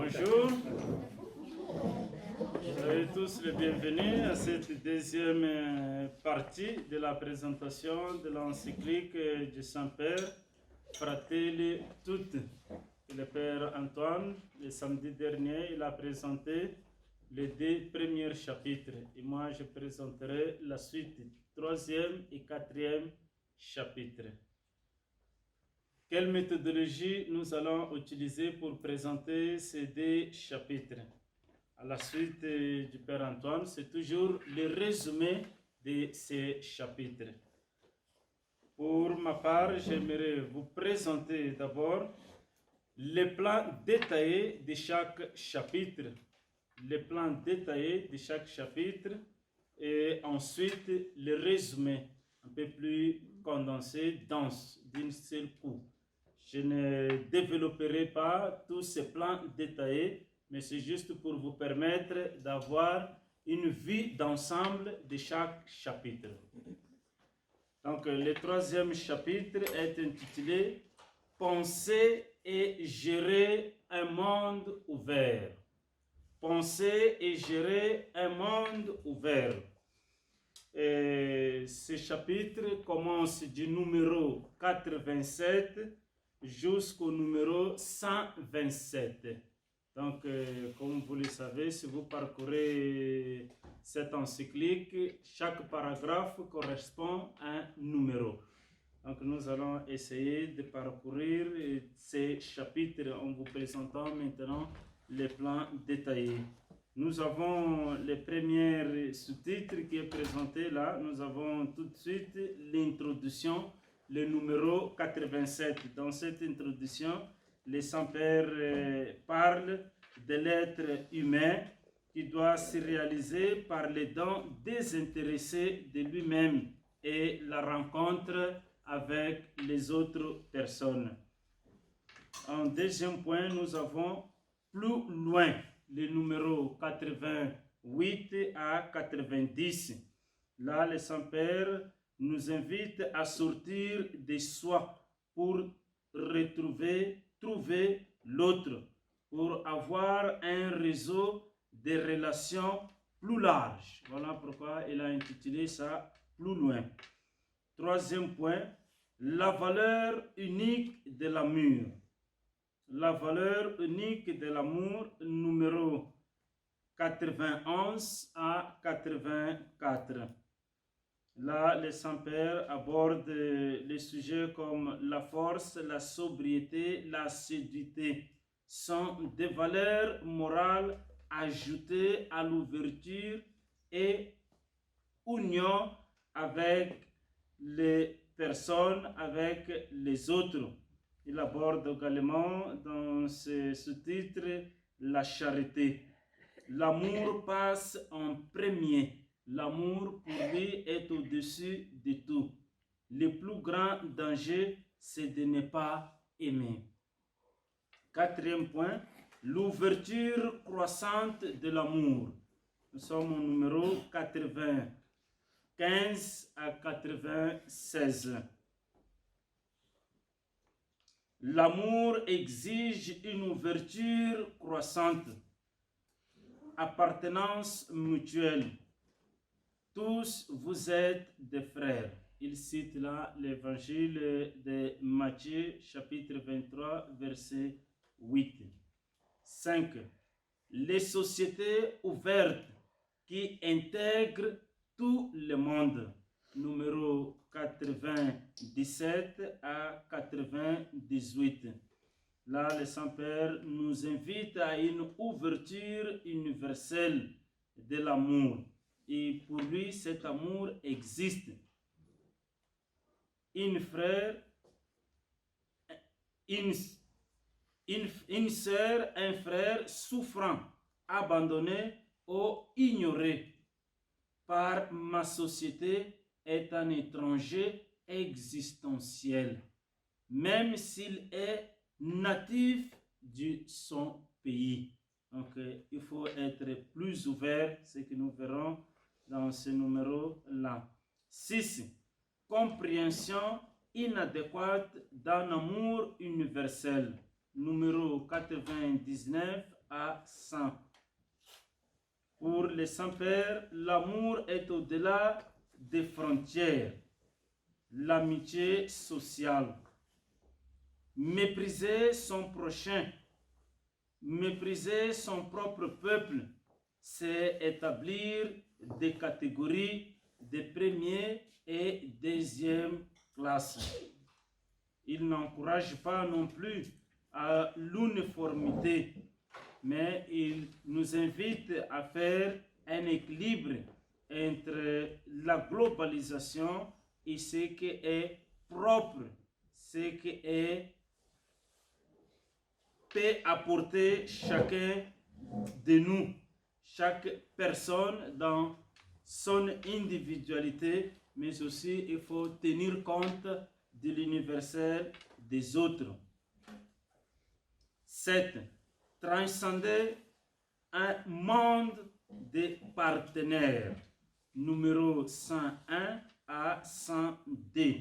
Bonjour, soyez tous les bienvenus à cette deuxième partie de la présentation de l'encyclique du Saint-Père Fratelli Tutti. Le Père Antoine, le samedi dernier, il a présenté les deux premiers chapitres et moi je présenterai la suite, troisième et quatrième chapitre. Quelle méthodologie nous allons utiliser pour présenter ces deux chapitres? À la suite du Père Antoine, c'est toujours le résumé de ces chapitres. Pour ma part, j'aimerais vous présenter d'abord le plan détaillé de chaque chapitre. Le plan détaillé de chaque chapitre et ensuite le résumé un peu plus condensé, dense, d'un seul coup. Je ne développerai pas tous ces plans détaillés, mais c'est juste pour vous permettre d'avoir une vue d'ensemble de chaque chapitre. Donc, le troisième chapitre est intitulé « Penser et gérer un monde ouvert ». Penser et gérer un monde ouvert. Et ce chapitre commence du numéro 87 jusqu'au numéro 127. Donc, comme vous le savez, si vous parcourez cette encyclique, chaque paragraphe correspond à un numéro. Donc, nous allons essayer de parcourir ces chapitres en vous présentant maintenant les plans détaillés. Nous avons le premier sous-titre qui est présenté là. Nous avons tout de suite l'introduction, le numéro 87. Dans cette introduction, le Saint-Père parle de l'être humain qui doit se réaliser par les dons désintéressés de lui-même et la rencontre avec les autres personnes. En deuxième point, nous avons plus loin les numéros 88 à 90. Là, le Saint-Père nous invite à sortir de soi pour trouver l'autre, pour avoir un réseau de relations plus large. Voilà pourquoi il a intitulé ça « Plus loin ». Troisième point, la valeur unique de l'amour. La valeur unique de l'amour, numéro 91 à 84. Là, le Saint-Père aborde les sujets comme la force, la sobriété, la séduité. Sont des valeurs morales ajoutées à l'ouverture et union avec les personnes, avec les autres. Il aborde également dans ce sous-titre la charité. L'amour passe en premier. L'amour pour lui est au-dessus de tout. Le plus grand danger, c'est de ne pas aimer. Quatrième point, l'ouverture croissante de l'amour. Nous sommes au numéro 95 à 96. L'amour exige une ouverture croissante, appartenance mutuelle. Tous vous êtes des frères. Il cite là l'évangile de Matthieu, chapitre 23, verset 8. 5. Les sociétés ouvertes qui intègrent tout le monde. Numéro 97 à 98. Là, le Saint-Père nous invite à une ouverture universelle de l'amour. Et pour lui, cet amour existe. Une sœur, un frère souffrant, abandonné ou ignoré par ma société est un étranger existentiel, même s'il est natif de son pays. Donc, il faut être plus ouvert, ce que nous verrons dans ce numéro-là. 6. Compréhension inadéquate d'un amour universel. Numéro 99 à 100. Pour les saints-pères, l'amour est au-delà des frontières, l'amitié sociale. Mépriser son prochain, mépriser son propre peuple, c'est établir des catégories de première et deuxième classe. Il n'encourage pas non plus à l'uniformité, mais il nous invite à faire un équilibre entre la globalisation et ce qui est propre, ce qui peut apporter chacun de nous, chaque personne dans son individualité, mais aussi il faut tenir compte de l'universel des autres. 7. Transcender un monde de partenaires. Numéro 101 à 102.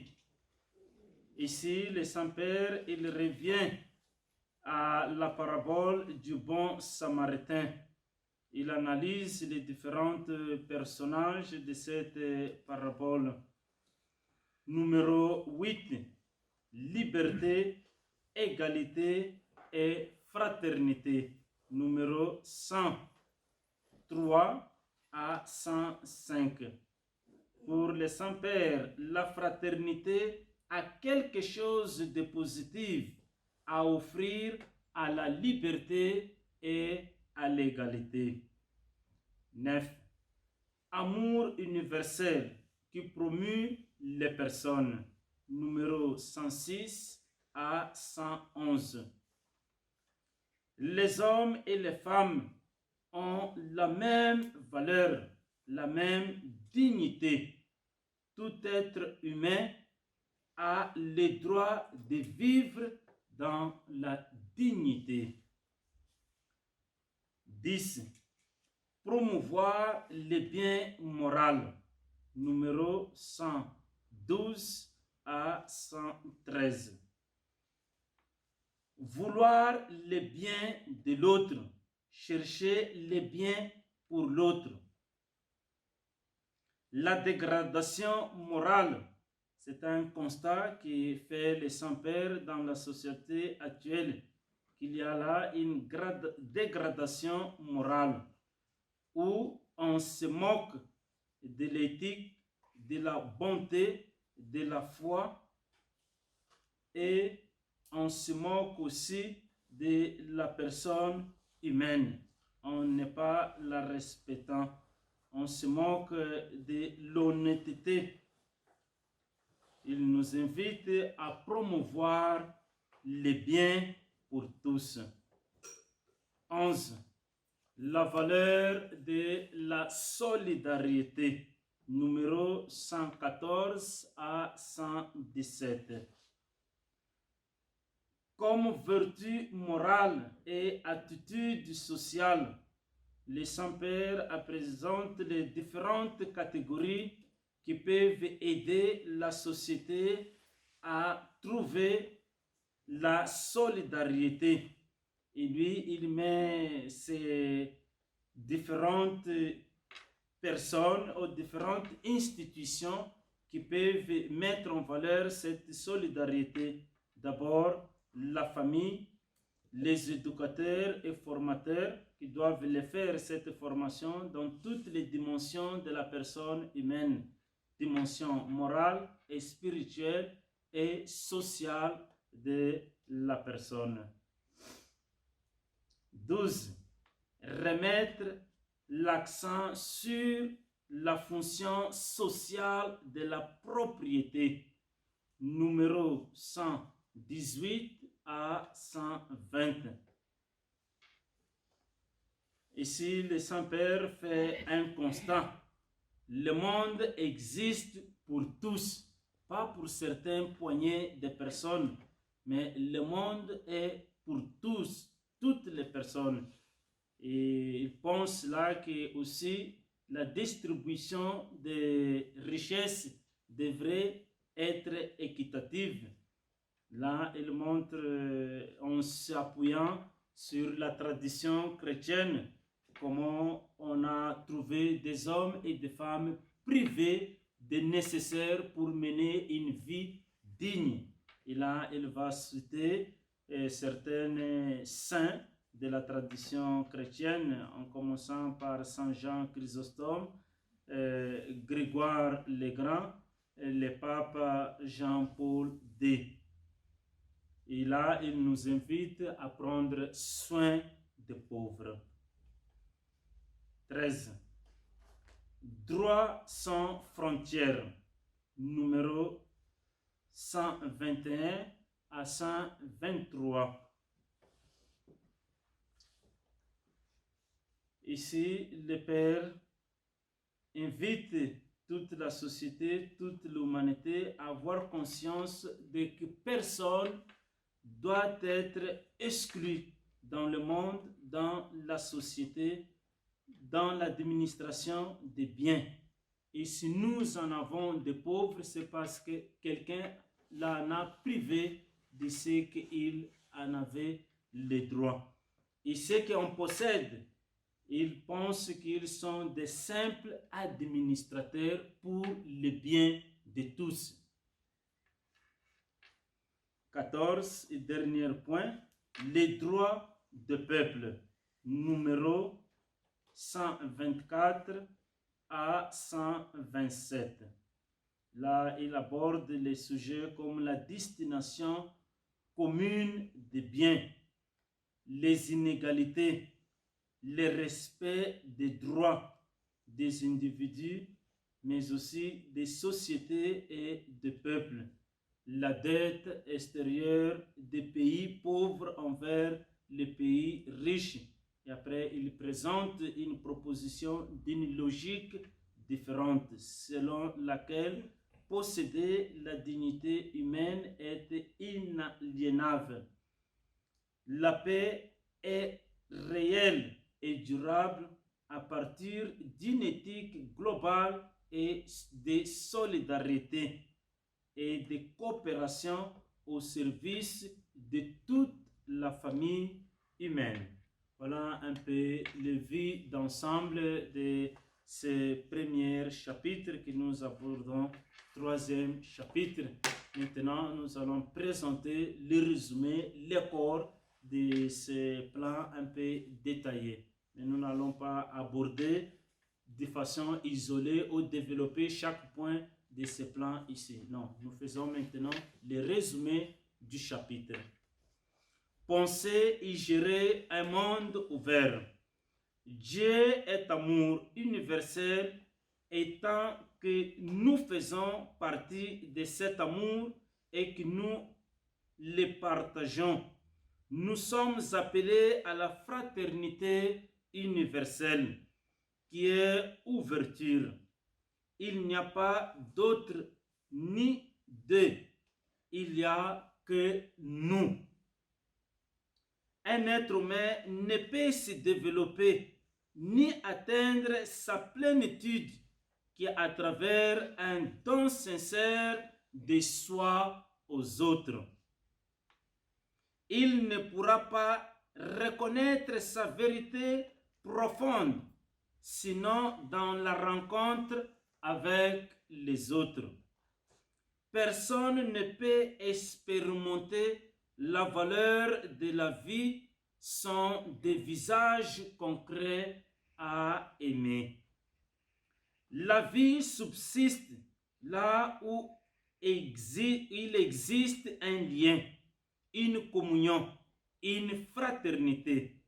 Ici, le Saint-Père, il revient à la parabole du bon samaritain. Il analyse les différents personnages de cette parabole. Numéro 8. Liberté, égalité et fraternité. Numéro 103 à 105. Pour les saints-pères, la fraternité a quelque chose de positif à offrir à la liberté et à l'égalité. 9. Amour universel qui promue les personnes. Numéro 106 à 111. Les hommes et les femmes ont la même valeur, la même dignité. Tout être humain a le droit de vivre dans la dignité. 10. Promouvoir le bien moral. Numéro 112 à 113. Vouloir le bien de l'autre, chercher le bien pour l'autre. La dégradation morale, c'est un constat qui fait les saints-pères dans la société actuelle, qu'il y a là une dégradation morale où on se moque de l'éthique, de la bonté, de la foi et on se moque aussi de la personne humaine. On n'est pas la respectant. On se moque de l'honnêteté. Il nous invite à promouvoir le bien pour tous. 11. La valeur de la solidarité. Numéro 114 à 117. Comme vertu morale et attitude sociale, les saints-pères présentent les différentes catégories qui peuvent aider la société à trouver la solidarité. Et lui, il met ces différentes personnes ou différentes institutions qui peuvent mettre en valeur cette solidarité. D'abord, la famille, les éducateurs et formateurs qui doivent les faire cette formation dans toutes les dimensions de la personne humaine, dimension morale et spirituelle et sociale de la personne. 12. Remettre l'accent sur la fonction sociale de la propriété. Numéro 118 à 120. Ici, le Saint-Père fait un constat. Le monde existe pour tous, pas pour certaines poignées de personnes, mais le monde est pour tous, toutes les personnes. Et il pense là que aussi la distribution des richesses devrait être équitative. Là, il montre en s'appuyant sur la tradition chrétienne, comment on a trouvé des hommes et des femmes privés de nécessaire pour mener une vie digne. Et là, il va citer certains saints de la tradition chrétienne, en commençant par Saint Jean Chrysostome, Grégoire le Grand, le pape Jean-Paul II. Et là, il nous invite à prendre soin des pauvres. 13. Droit sans frontières, numéro 121 à 123. Ici, le Père invite toute la société, toute l'humanité à avoir conscience de que personne doit être exclu dans le monde, dans la société, dans l'administration des biens. Et si nous en avons des pauvres, c'est parce que quelqu'un l'en a privé de ce qu'il en avait le droit. Et ceux qu'on possède, ils pensent qu'ils sont des simples administrateurs pour le bien de tous. 14 et dernier point, les droits du peuple, numéro 124 à 127. Là, il aborde les sujets comme la destination commune des biens, les inégalités, le respect des droits des individus, mais aussi des sociétés et des peuples, la dette extérieure des pays pauvres envers les pays riches. Et après, il présente une proposition d'une logique différente, selon laquelle posséder la dignité humaine est inaliénable. La paix est réelle et durable à partir d'une éthique globale et de solidarité et de coopération au service de toute la famille humaine. Voilà un peu le vue d'ensemble de ces premiers chapitres que nous abordons, troisième chapitre. Maintenant, nous allons présenter le résumé, le corps de ces plans un peu détaillés. Mais nous n'allons pas aborder de façon isolée ou développer chaque point de ces plans ici. Non, nous faisons maintenant le résumé du chapitre. Penser et gérer un monde ouvert. Dieu est amour universel et tant que nous faisons partie de cet amour et que nous le partageons, nous sommes appelés à la fraternité universelle qui est ouverture. Il n'y a pas d'autre ni deux. Il n'y a que nous. Un être humain ne peut se développer ni atteindre sa plénitude qu'à travers un don sincère de soi aux autres. Il ne pourra pas reconnaître sa vérité profonde, sinon dans la rencontre avec les autres. Personne ne peut expérimenter la valeur de la vie sans des visages concrets à aimer. La vie subsiste là où il existe un lien, une communion, une fraternité.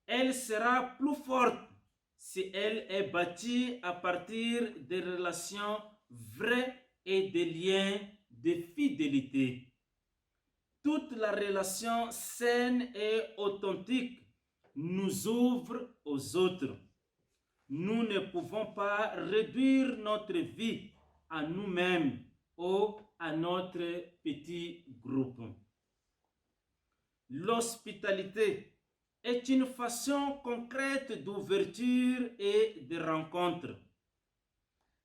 Elle sera plus forte si elle est bâtie à partir des relations vraies et des liens de fidélité. Toute la relation saine et authentique nous ouvre aux autres. Nous ne pouvons pas réduire notre vie à nous-mêmes ou à notre petit groupe. L'hospitalité est une façon concrète d'ouverture et de rencontre.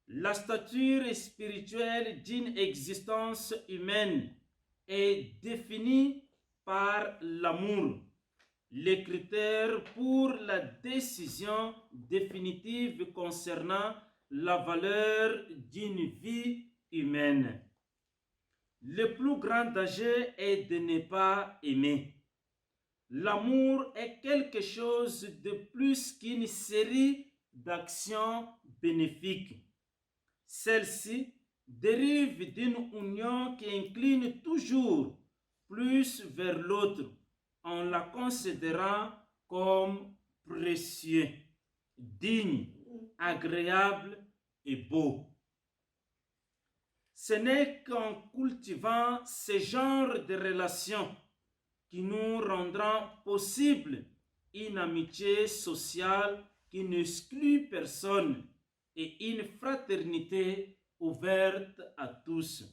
La stature spirituelle d'une existence humaine est définie par l'amour, les critères pour la décision définitive concernant la valeur d'une vie humaine. Le plus grand danger est de ne pas aimer. L'amour est quelque chose de plus qu'une série d'actions bénéfiques. Celle-ci dérive d'une union qui incline toujours plus vers l'autre en la considérant comme précieux, digne, agréable et beau. Ce n'est qu'en cultivant ce genre de relations qui nous rendra possible une amitié sociale qui n'exclut personne et une fraternité ouverte à tous.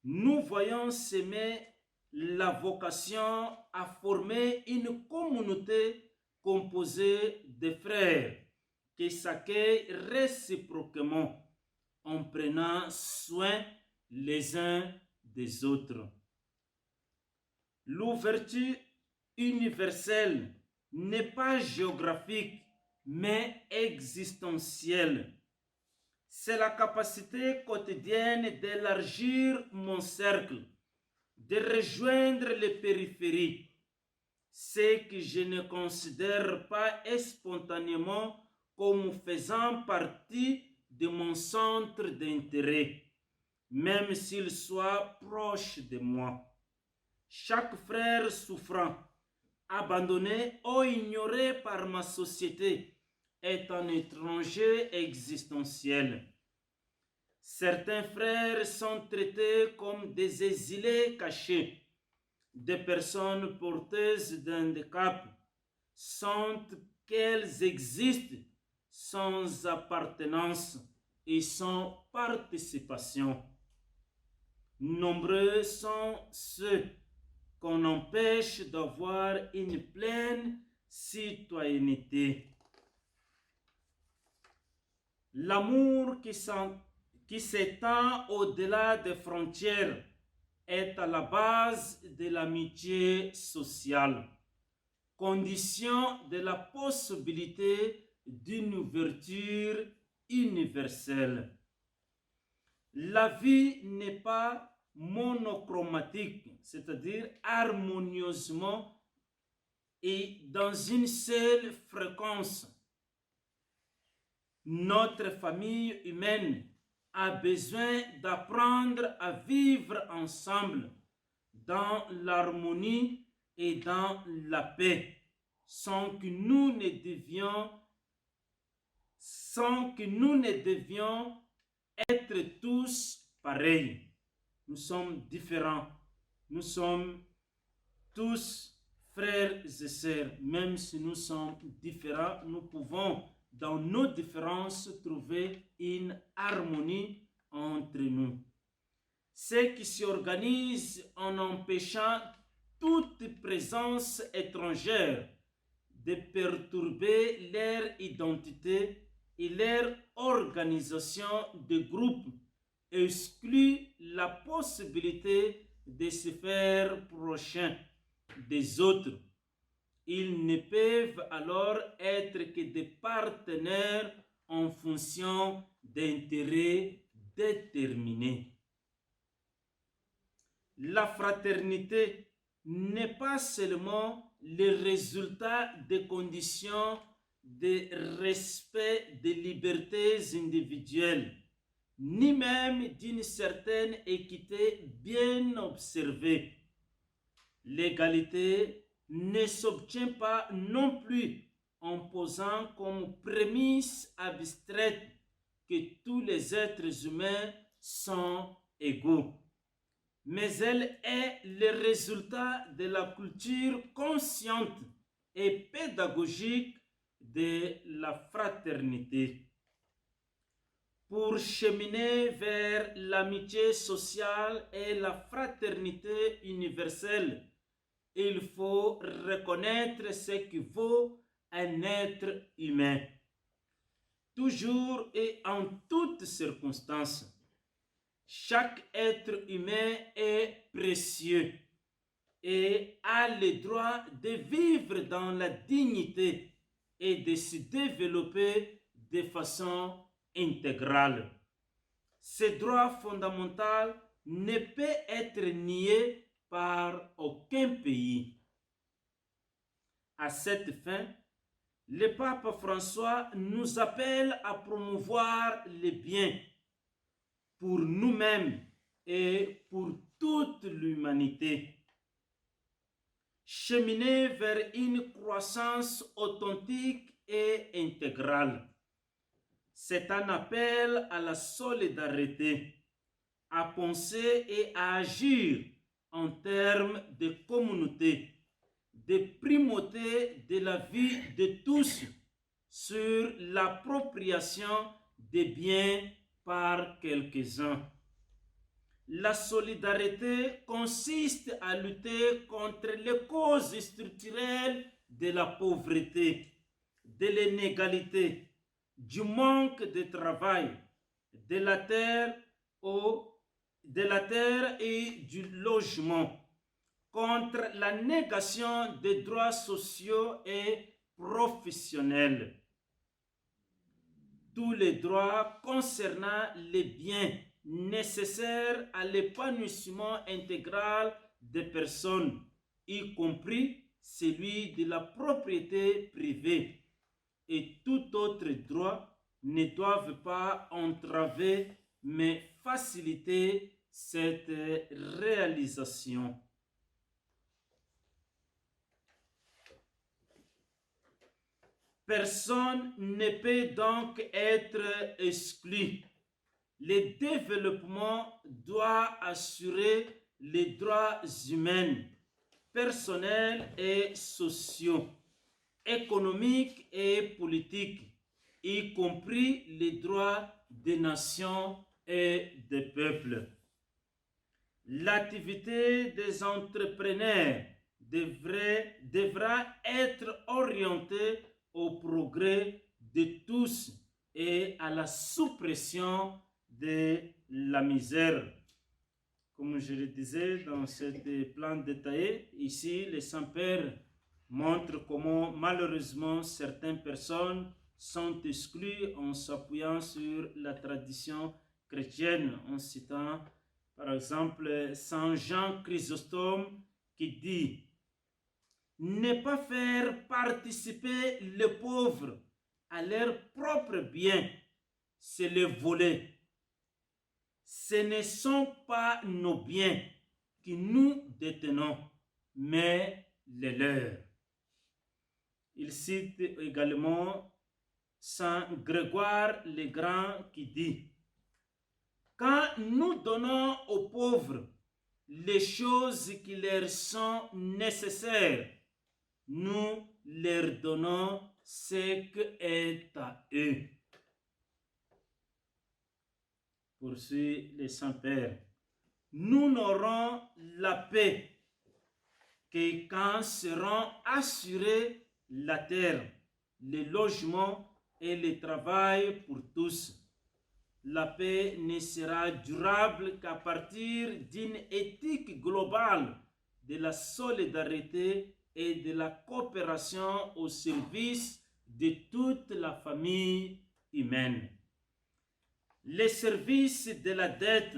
Nous voyons s'aimer la vocation à former une communauté composée de frères qui s'accueillent réciproquement en prenant soin les uns des autres. L'ouverture universelle n'est pas géographique, mais existentielle. C'est la capacité quotidienne d'élargir mon cercle, de rejoindre les périphéries, ce que je ne considère pas spontanément comme faisant partie de mon centre d'intérêt, même s'il soit proche de moi. Chaque frère souffrant, abandonné ou ignoré par ma société est un étranger existentiel. Certains frères sont traités comme des exilés cachés, des personnes porteuses d'handicap, sentent qu'elles existent sans appartenance et sans participation. Nombreux sont ceux qu'on empêche d'avoir une pleine citoyenneté. L'amour qui s'étend au-delà des frontières est à la base de l'amitié sociale, condition de la possibilité d'une ouverture universelle. La vie n'est pas monochromatique, c'est-à-dire harmonieusement et dans une seule fréquence. Notre famille humaine a besoin d'apprendre à vivre ensemble dans l'harmonie et dans la paix, sans que nous ne devions être tous pareils. Nous sommes différents. Nous sommes tous frères et sœurs. Même si nous sommes différents, nous pouvons, dans nos différences, trouver une harmonie entre nous. Ceux qui s'organisent en empêchant toute présence étrangère de perturber leur identité et leur organisation de groupe exclut la possibilité de se faire prochain des autres. Ils ne peuvent alors être que des partenaires en fonction d'intérêts déterminés. La fraternité n'est pas seulement le résultat des conditions de respect des libertés individuelles, ni même d'une certaine équité bien observée. L'égalité ne s'obtient pas non plus en posant comme prémisse abstraite que tous les êtres humains sont égaux, mais elle est le résultat de la culture consciente et pédagogique de la fraternité. Pour cheminer vers l'amitié sociale et la fraternité universelle, il faut reconnaître ce qui vaut un être humain. Toujours et en toutes circonstances, chaque être humain est précieux. et a le droit de vivre dans la dignité et de se développer de façon intégrale. Ce droit fondamental ne peut être nié par aucun pays. À cette fin, le pape François nous appelle à promouvoir le bien pour nous-mêmes et pour toute l'humanité. Cheminer vers une croissance authentique et intégrale. C'est un appel à la solidarité, à penser et à agir en termes de communauté, de primauté de la vie de tous sur l'appropriation des biens par quelques-uns. La solidarité consiste à lutter contre les causes structurelles de la pauvreté, de l'inégalité, du manque de travail, de la terre et du logement, contre la négation des droits sociaux et professionnels. Tous les droits concernant les biens nécessaires à l'épanouissement intégral des personnes, y compris celui de la propriété privée, et tout autre droit ne doivent pas entraver mais faciliter cette réalisation. Personne ne peut donc être exclu. Le développement doit assurer les droits humains, personnels et sociaux, économiques et politiques, y compris les droits des nations et des peuples. L'activité des entrepreneurs devra être orientée au progrès de tous et à la suppression de la misère. Comme je le disais dans ce plan détaillé, ici les saints-pères montrent comment malheureusement certaines personnes sont exclues en s'appuyant sur la tradition chrétienne, en citant par exemple Saint Jean Chrysostome qui dit: ne pas faire participer les pauvres à leurs propres biens, c'est les voler. Ce ne sont pas nos biens que nous détenons, mais les leurs. Il cite également Saint Grégoire le Grand qui dit: quand nous donnons aux pauvres les choses qui leur sont nécessaires, nous leur donnons ce qui est à eux. Poursuit le Saint-Père. Nous n'aurons la paix que quand seront assurés la terre, le logement et le travail pour tous. La paix ne sera durable qu'à partir d'une éthique globale de la solidarité et de la coopération au service de toute la famille humaine. Les services de la dette,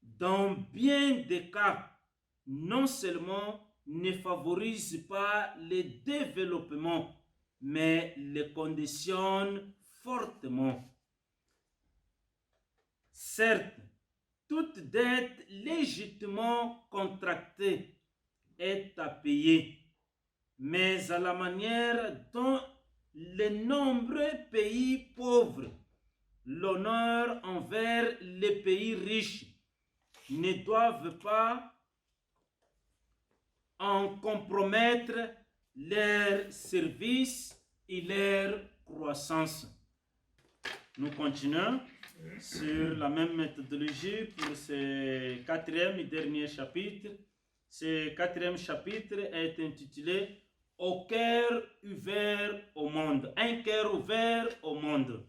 dans bien des cas, non seulement ne favorisent pas le développement, mais le conditionnent fortement. Certes, toute dette légitimement contractée est à payer, mais à la manière dont les nombreux pays pauvres, l'honneur envers les pays riches, ne doivent pas en compromettre leur service et leur croissance. Nous continuons sur la même méthodologie pour ce quatrième et dernier chapitre. Ce quatrième chapitre est intitulé « Au cœur ouvert au monde ». Un cœur ouvert au monde.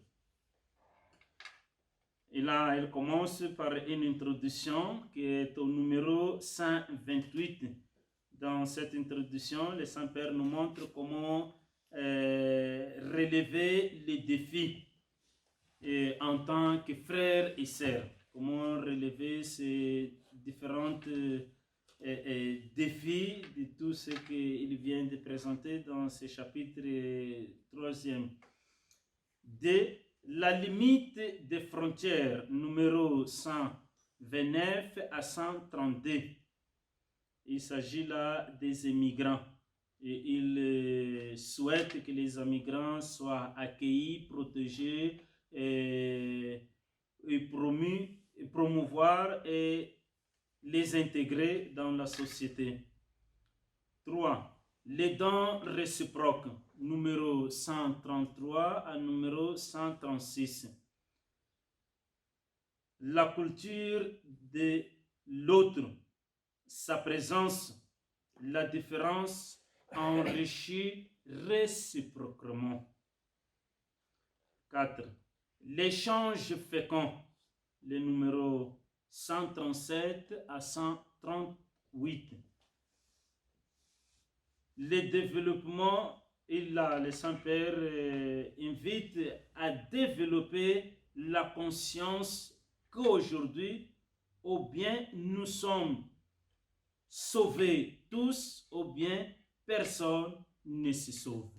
Et là, il commence par une introduction qui est au numéro 128. dans cette introduction, le Saint-Père nous montre comment relever les défis en tant que frères et sœurs. Comment relever ces différents défis de tout ce qu'il vient de présenter dans ce chapitre 3e. De la limite des frontières numéro 129 à 132. Il s'agit là des immigrants. Et il souhaite que les immigrants soient accueillis, protégés et promouvoir et les intégrer dans la société. 3. Les dons réciproques, numéro 133 à numéro 136. La culture de l'autre, sa présence, la différence enrichit réciproquement. 4. L'échange fécond, le numéro 137 à 138. Le développement, le Saint-Père invite à développer la conscience qu'aujourd'hui, ou bien nous sommes sauvés tous, ou bien personne ne se sauve.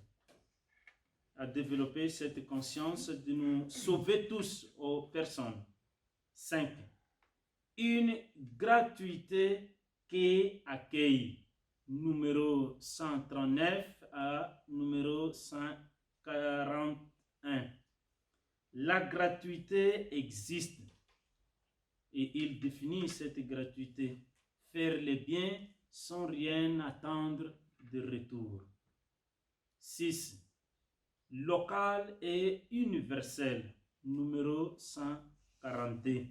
À développer cette conscience de nous sauver tous aux personnes. 5. Une gratuité qui accueille, numéro 139 à numéro 141. La gratuité existe et il définit cette gratuité. Faire le bien sans rien attendre de retour. 6. Local et universel, numéro 142.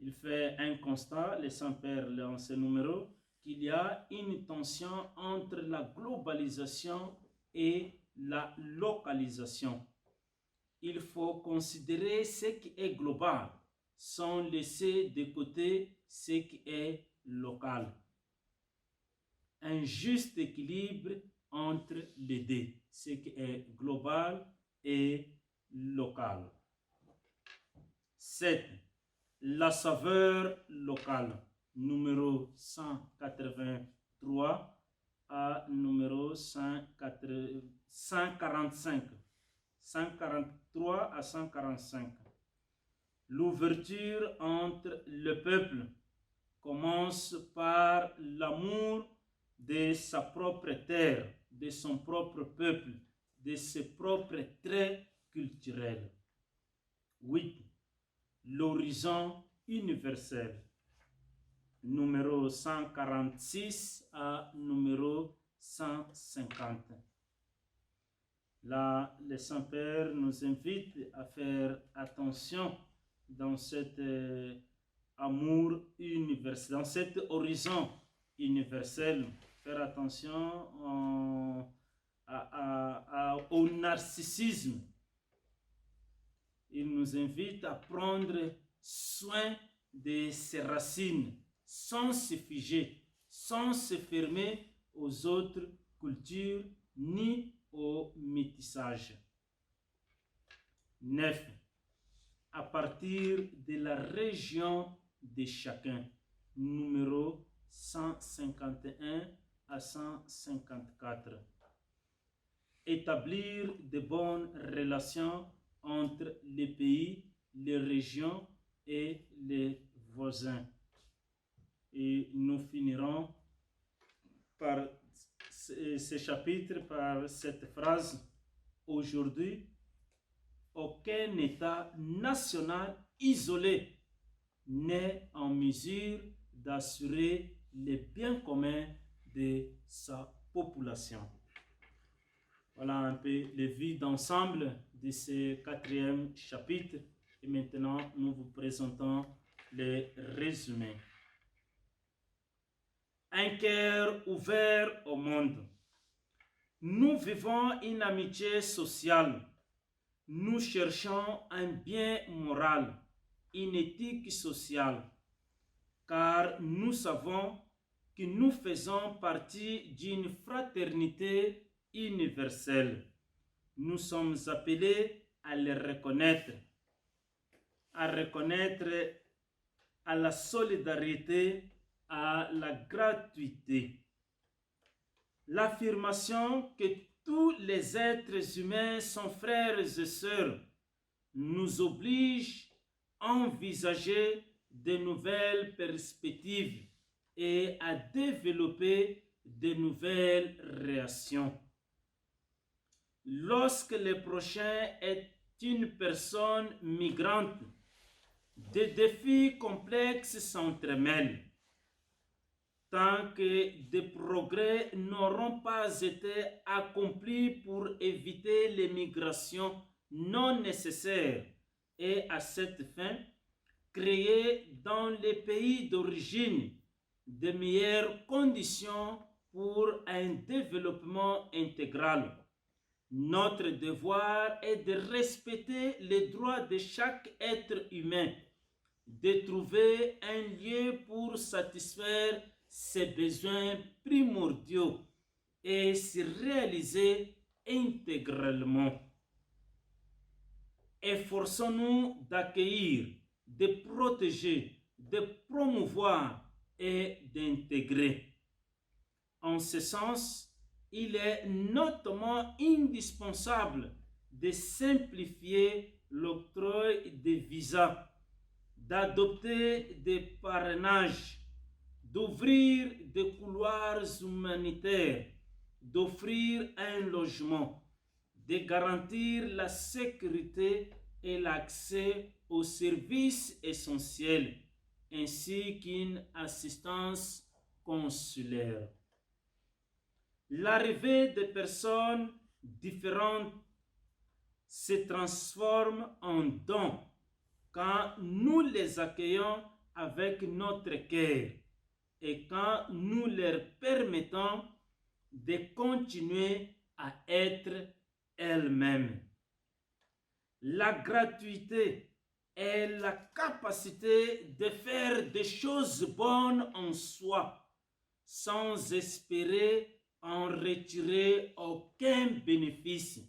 Il fait un constat, le Saint-Père, dans ce numéro, qu'il y a une tension entre la globalisation et la localisation. Il faut considérer ce qui est global, sans laisser de côté ce qui est local. Un juste équilibre entre les deux, ce qui est global et local. 7. La saveur locale, numéro 183 à numéro 145. 143 à 145. L'ouverture entre le peuple commence par l'amour de sa propre terre, de son propre peuple, de ses propres traits culturels. 8. L'horizon universel, numéro 146 à numéro 150. Là, le Saint-Père nous invite à faire attention dans cet amour universel, dans cet horizon universel, faire attention au narcissisme. Il nous invite à prendre soin de ses racines, sans se figer, sans se fermer aux autres cultures, ni au métissage. 9. À partir de la région de chacun, numéro 151 à 154. Établir de bonnes relations entre les pays, les régions et les voisins. Et nous finirons par ce chapitre par cette phrase: aujourd'hui, aucun État national isolé n'est en mesure d'assurer le bien commun de sa population. Voilà un peu le vue d'ensemble de ce 4e chapitre. Et maintenant, nous vous présentons le résumé. Un cœur ouvert au monde. Nous vivons une amitié sociale. Nous cherchons un bien moral, une éthique sociale, car nous savons que nous faisons partie d'une fraternité universelle. Nous sommes appelés à les reconnaître, à la solidarité, à la gratuité. L'affirmation que tous les êtres humains sont frères et sœurs nous oblige à envisager de nouvelles perspectives et à développer de nouvelles réactions. Lorsque le prochain est une personne migrante, des défis complexes s'entremêlent. Tant que des progrès n'auront pas été accomplis pour éviter les migrations non nécessaires et à cette fin, créer dans les pays d'origine de meilleures conditions pour un développement intégral. Notre devoir est de respecter les droits de chaque être humain, de trouver un lieu pour satisfaire ses besoins primordiaux et se réaliser intégralement. Efforçons-nous d'accueillir, de protéger, de promouvoir et d'intégrer. En ce sens, il est notamment indispensable de simplifier l'octroi des visas, d'adopter des parrainages, d'ouvrir des couloirs humanitaires, d'offrir un logement, de garantir la sécurité et l'accès aux services essentiels, ainsi qu'une assistance consulaire. L'arrivée de personnes différentes se transforme en dons quand nous les accueillons avec notre cœur et quand nous leur permettons de continuer à être elles-mêmes. La gratuité est la capacité de faire des choses bonnes en soi sans espérer en retirer aucun bénéfice,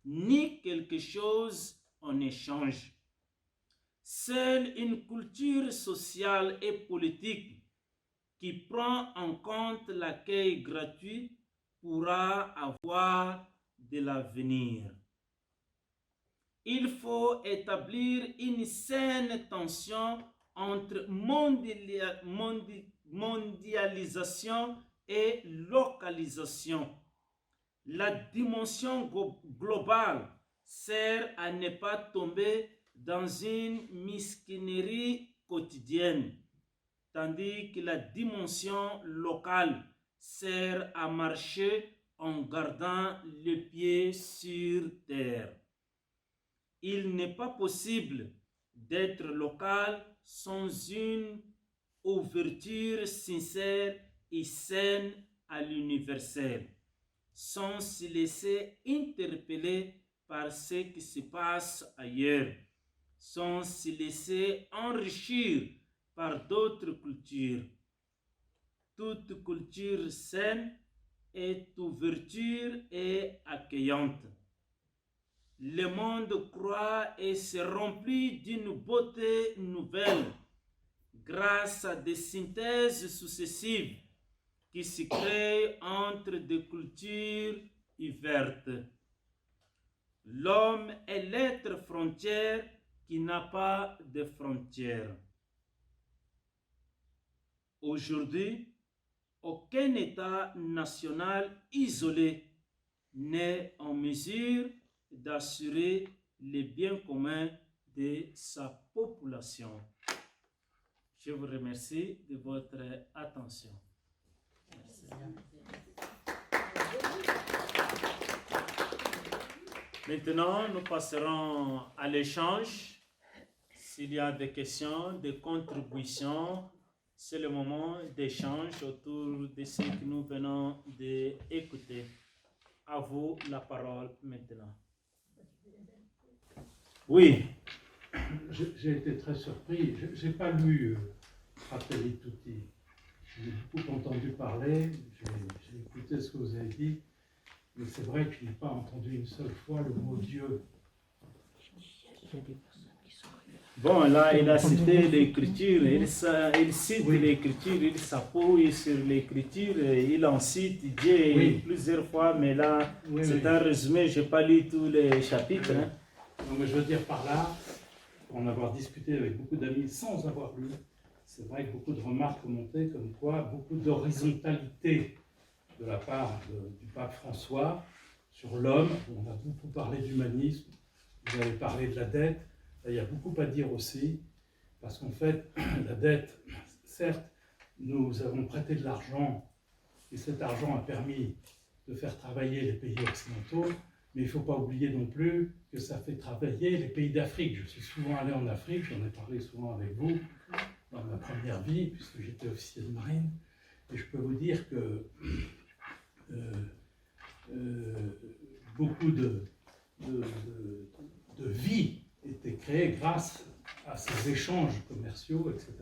ni quelque chose en échange. Seule une culture sociale et politique qui prend en compte l'accueil gratuit pourra avoir de l'avenir. Il faut établir une saine tension entre mondialisation et localisation. La dimension globale sert à ne pas tomber dans une mesquinerie quotidienne, tandis que la dimension locale sert à marcher en gardant les pieds sur terre. Il n'est pas possible d'être local sans une ouverture sincère et saine à l'universel, sans se laisser interpeller par ce qui se passe ailleurs, sans se laisser enrichir par d'autres cultures. Toute culture saine est ouverture et accueillante. Le monde croît et se remplit d'une beauté nouvelle grâce à des synthèses successives qui se créent entre des cultures ouvertes. L'homme est l'être frontière qui n'a pas de frontières. Aujourd'hui, aucun État national isolé n'est en mesure d'assurer les biens communs de sa population. Je vous remercie de votre attention. Merci. Maintenant, nous passerons à l'échange. S'il y a des questions, des contributions, c'est le moment d'échange autour de ce que nous venons d'écouter. À vous la parole maintenant. Oui. J'ai été très surpris. Je n'ai pas lu Fratelli Tutti. J'ai beaucoup entendu parler, j'ai écouté ce que vous avez dit, mais c'est vrai que je n'ai pas entendu une seule fois le mot Dieu. Bon, là, il a cité l'écriture, il cite l'écriture, il s'appuie sur l'écriture, il en cite Dieu plusieurs fois, mais là, c'est un résumé, je n'ai pas lu tous les chapitres. Hein. Non, mais je veux dire par là, pour en avoir discuté avec beaucoup d'amis sans avoir lu, c'est vrai que beaucoup de remarques remontaient comme quoi beaucoup d'horizontalité de la part du pape François sur l'homme. On a beaucoup parlé d'humanisme, vous avez parlé de la dette. Là, il y a beaucoup à dire aussi, parce qu'en fait, la dette, certes, nous avons prêté de l'argent, et cet argent a permis de faire travailler les pays occidentaux, mais il ne faut pas oublier non plus que ça fait travailler les pays d'Afrique. Je suis souvent allé en Afrique, j'en ai parlé souvent avec vous, dans ma première vie, puisque j'étais officier de marine, et je peux vous dire que beaucoup de vie était créée grâce à ces échanges commerciaux, etc.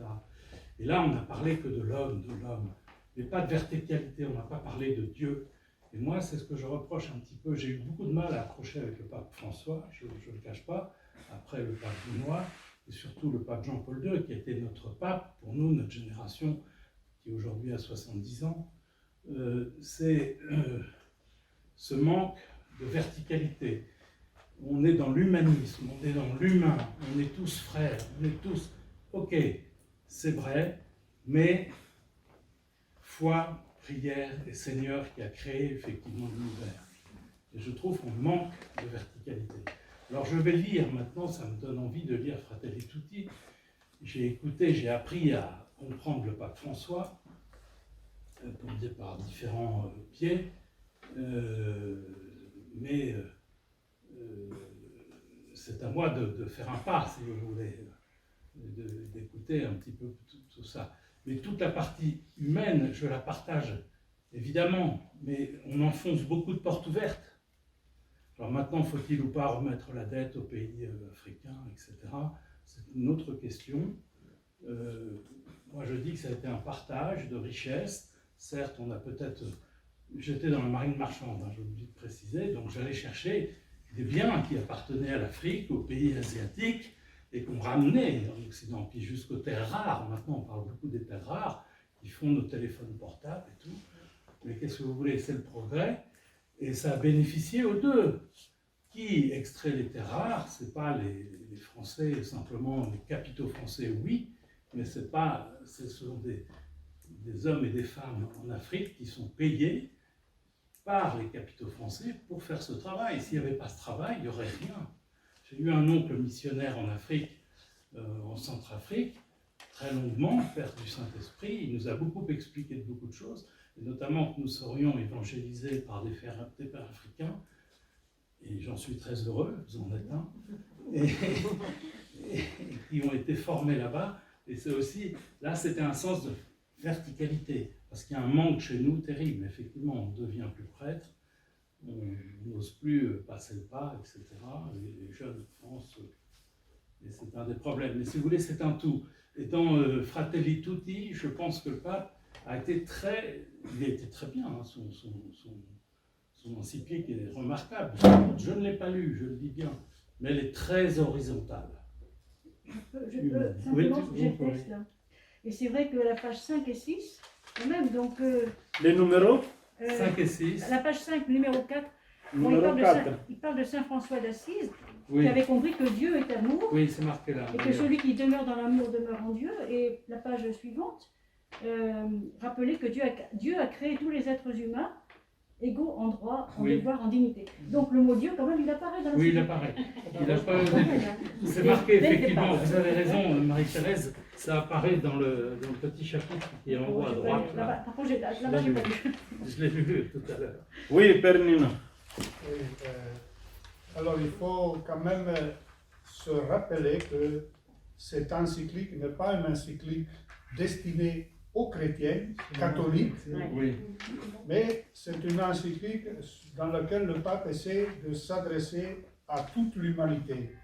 Et là, on n'a parlé que de l'homme, mais pas de verticalité, on n'a pas parlé de Dieu. Et moi, c'est ce que je reproche un petit peu. J'ai eu beaucoup de mal à accrocher avec le pape François, je ne le cache pas, après le pape Benoît, et surtout le pape Jean-Paul II, qui a été notre pape, pour nous, notre génération, qui aujourd'hui a 70 ans. C'est ce manque de verticalité. On est dans l'humanisme, on est dans l'humain, on est tous frères, on est tous... Ok, c'est vrai, mais foi, prière et Seigneur qui a créé effectivement l'univers. Et je trouve qu'on manque de verticalité. Alors je vais lire maintenant, ça me donne envie de lire Fratelli Tutti. J'ai écouté, j'ai appris à comprendre le pape François, par différents biais, mais c'est à moi de faire un pas, si vous voulez, d'écouter un petit peu tout ça. Mais toute la partie humaine, je la partage, évidemment, mais on enfonce beaucoup de portes ouvertes. Alors maintenant, faut-il ou pas remettre la dette aux pays africains, etc. C'est une autre question. Moi, je dis que ça a été un partage de richesses. Certes, on a peut-être... J'étais dans la marine marchande, hein, j'ai oublié de préciser, donc j'allais chercher des biens qui appartenaient à l'Afrique, aux pays asiatiques, et qu'on ramenait en Occident, puis jusqu'aux terres rares. Maintenant, on parle beaucoup des terres rares, qui font nos téléphones portables et tout. Mais qu'est-ce que vous voulez, c'est le progrès, et ça a bénéficié aux deux. Qui extrait les terres rares? C'est pas les Français, simplement les capitaux français, oui, mais ce sont des hommes et des femmes en Afrique qui sont payés par les capitaux français pour faire ce travail. S'il n'y avait pas ce travail, il n'y aurait rien. J'ai eu un oncle missionnaire en Afrique, en Centrafrique, très longuement, père du Saint-Esprit. Il nous a beaucoup expliqué de beaucoup de choses, et notamment que nous serions évangélisés par des pères africains, et j'en suis très heureux, vous en êtes un, et qui ont été formés là-bas. Et c'est aussi, là c'était un sens de verticalité, parce qu'il y a un manque chez nous terrible. Effectivement, on devient plus prêtre, on n'ose plus passer le pas, etc. Les jeunes pensent, et c'est un des problèmes. Mais si vous voulez, c'est un tout. Et dans Fratelli Tutti, je pense que le pape a été il a été très bien, hein, son encyclique est remarquable. Je ne l'ai pas lu, je le dis bien, mais elle est très horizontale. Simplement, j'ai le texte là. Et c'est vrai que la page 5 et 6, quand même, donc... Les numéros 5 et 6. La page 5, numéro 4, Numéro 4. Il parle de Saint François d'Assise, Oui. qui avait compris que Dieu est amour, Oui, c'est marqué là. et que celui qui demeure dans l'amour demeure en Dieu. Et la page suivante, rappelait que Dieu a créé tous les êtres humains égaux en droit, en devoir, en dignité. Donc le mot Dieu, quand même, il apparaît dans le... Oui, il apparaît. Il apparaît au début. C'est marqué, effectivement, vous avez raison, Marie-Thérèse, ça apparaît dans le petit chapitre qui est en haut à droite. Là-bas, par contre, là-bas, j'ai pas lu. Je l'ai lu tout à l'heure. Oui, Père Nino. Oui, alors il faut quand même se rappeler que cette encyclique n'est pas une encyclique destinée aux chrétiens catholiques, Oui. mais c'est une encyclique dans laquelle le pape essaie de s'adresser à toute l'humanité.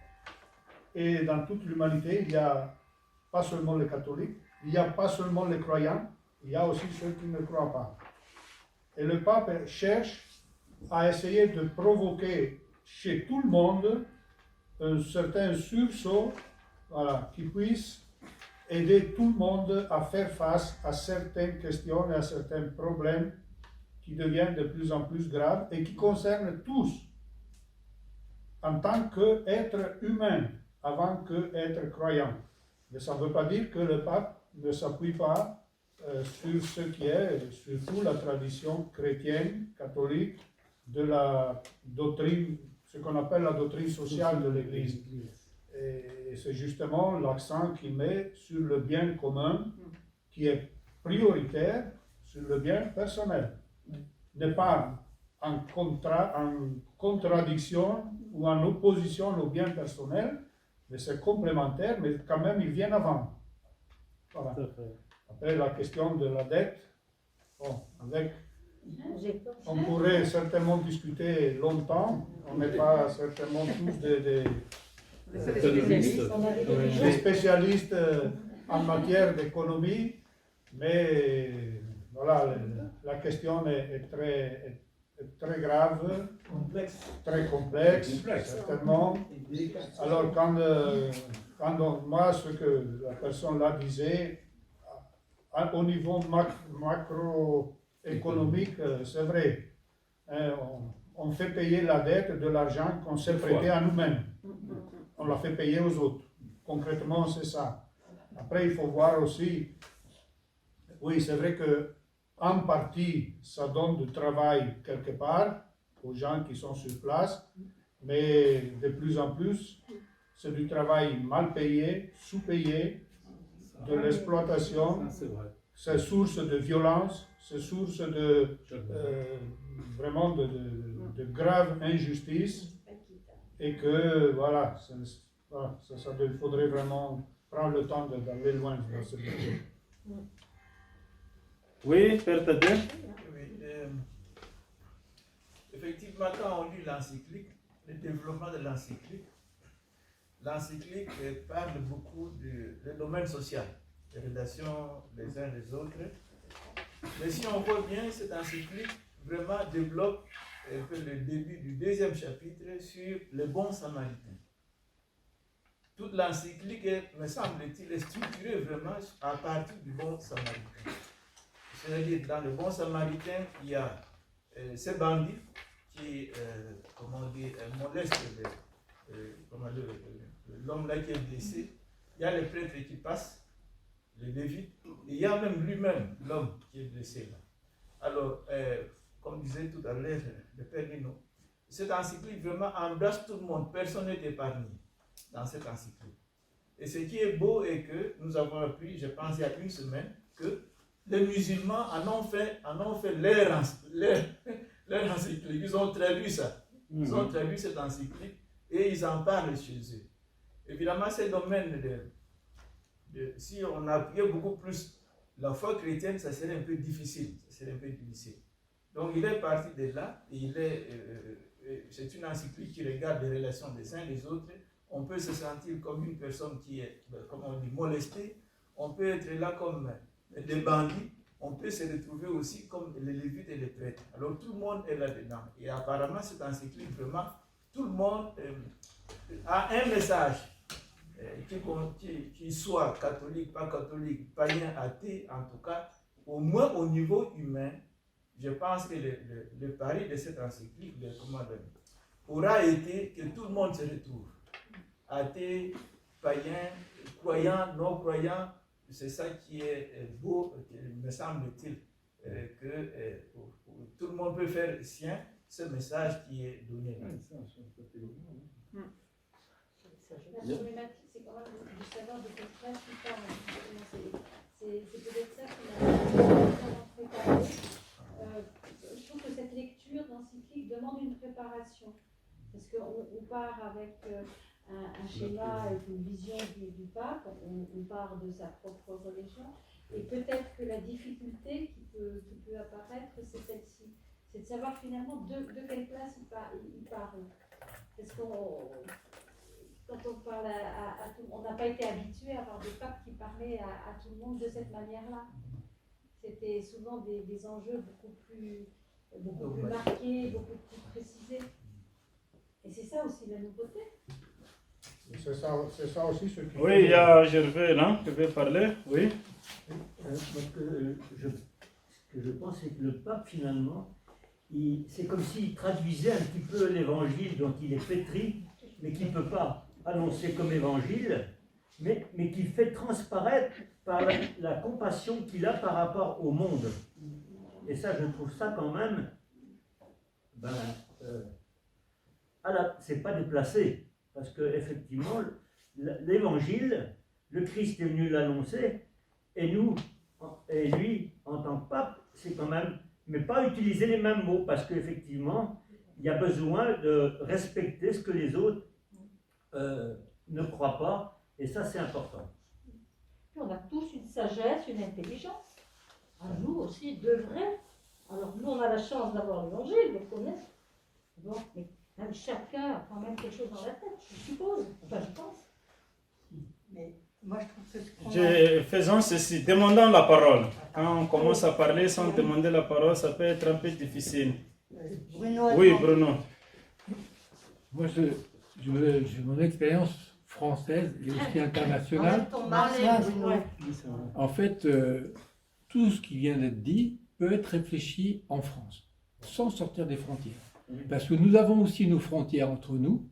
Et dans toute l'humanité, il n'y a pas seulement les catholiques, il n'y a pas seulement les croyants, il y a aussi ceux qui ne croient pas. Et le pape cherche à essayer de provoquer chez tout le monde un certain sursaut, voilà, qui puisse aider tout le monde à faire face à certaines questions et à certains problèmes qui deviennent de plus en plus graves et qui concernent tous en tant qu'être humain avant qu'être croyant. Mais ça ne veut pas dire que le pape ne s'appuie pas sur ce qui est, surtout la tradition chrétienne, catholique, de la doctrine, ce qu'on appelle la doctrine sociale de l'Église. Et c'est justement l'accent qu'il met sur le bien commun qui est prioritaire sur le bien personnel. N'est pas en contradiction ou en opposition au bien personnel, mais c'est complémentaire, mais quand même ils viennent avant. Voilà. Après la question de la dette, bon, on pourrait certainement discuter longtemps, on n'est pas certainement tous des spécialistes en matière d'économie, mais voilà, la question est très grave, très complexe, certainement. Alors moi, ce que la personne là disait, au niveau macroéconomique, c'est vrai. On fait payer la dette de l'argent qu'on s'est prêté à nous-mêmes. On la fait payer aux autres. Concrètement, c'est ça. Après, il faut voir aussi, oui, c'est vrai que en partie, ça donne du travail quelque part aux gens qui sont sur place, mais de plus en plus, c'est du travail mal payé, sous-payé, de l'exploitation, c'est source de violence, c'est source de vraiment de graves injustices, et que voilà, il faudrait vraiment prendre le temps d'aller loin dans ce dossier. Oui, Père Tadeu? Oui, effectivement, quand on lit l'encyclique, le développement de l'encyclique parle beaucoup du domaine social, des relations les uns les autres. Mais si on voit bien, cette encyclique vraiment développe un peu le début du deuxième chapitre sur le bon samaritain. Toute l'encyclique, me semble-t-il, est structurée vraiment à partir du bon samaritain. C'est-à-dire, dans le bon samaritain, il y a ces bandits qui, molestent l'homme là qui est blessé. Il y a les prêtres qui passent, les lévites, et il y a même lui-même, l'homme qui est blessé là. Alors, comme disait tout à l'heure le Père Nino, cette encyclique vraiment embrasse tout le monde, personne n'est épargné dans cette encyclique. Et ce qui est beau est que nous avons appris, je pense il y a une semaine, que les musulmans en ont fait leur encyclique. Ils ont traduit ça. Ils ont traduit cette encyclique et ils en parlent chez eux. Évidemment, ces domaines si on appuyait beaucoup plus la foi chrétienne, ça serait un peu difficile. Donc il est parti de là et c'est une encyclique qui regarde les relations des uns des autres. On peut se sentir comme une personne qui est, comme on dit, molestée. On peut être là comme des bandits. On peut se retrouver aussi comme les lévites et les prêtres. Alors tout le monde est là-dedans. Et apparemment, cette encyclique, vraiment, tout le monde a un message qui soit catholique, pas catholique, païen, athée, en tout cas, au moins au niveau humain. Je pense que le pari de cette encyclique aura été que tout le monde se retrouve. Athée, païen, croyant, non-croyant, c'est ça qui est beau, me semble-t-il, que tout le monde peut faire sien ce message qui est donné là. La problématique, c'est quand même de savoir de quelle classe il parle. C'est peut-être ça qui m'a préparé. Je trouve que cette lecture d'encyclique demande une préparation. Parce qu'on part avec un schéma, avec une vision du pape, on part de sa propre religion. Et peut-être que la difficulté qui peut apparaître, c'est celle-ci. C'est de savoir finalement de quelle place il parle. Parce quand on parle à tout le monde, on n'a pas été habitué à avoir des papes qui parlaient à tout le monde de cette manière-là. c'était souvent des enjeux beaucoup plus marqués, beaucoup plus précisés. Et c'est ça aussi la nouveauté. C'est ça aussi ce qui... Oui, il y a Gervais là qui veut parler. Oui. Ce que je pense, c'est que le pape, finalement, c'est comme s'il traduisait un petit peu l'évangile dont il est pétri, mais qu'il ne peut pas annoncer comme évangile, mais qu'il fait transparaître par la compassion qu'il a par rapport au monde. Et ça, je trouve ça quand même, c'est pas déplacé, parce que effectivement, l'évangile, le Christ est venu l'annoncer, et nous, et lui, en tant que pape, c'est quand même, mais pas utiliser les mêmes mots, parce qu'effectivement, il y a besoin de respecter ce que les autres ne croient pas, et ça, c'est important. On a tous une sagesse, une intelligence. Nous aussi, devrait. Alors, nous, on a la chance d'avoir l'évangile, de connaître. Donc, mais même chacun a quand même quelque chose dans la tête, je suppose. Enfin, je pense. Mais moi, je trouve que Faisons ceci, demandons la parole. Quand on commence à parler sans demander la parole, ça peut être un peu difficile. Bruno, Oui, Bruno. Moi, j'ai mon expérience française et aussi internationale. En fait, tout ce qui vient d'être dit peut être réfléchi en France, sans sortir des frontières. Parce que nous avons aussi nos frontières entre nous,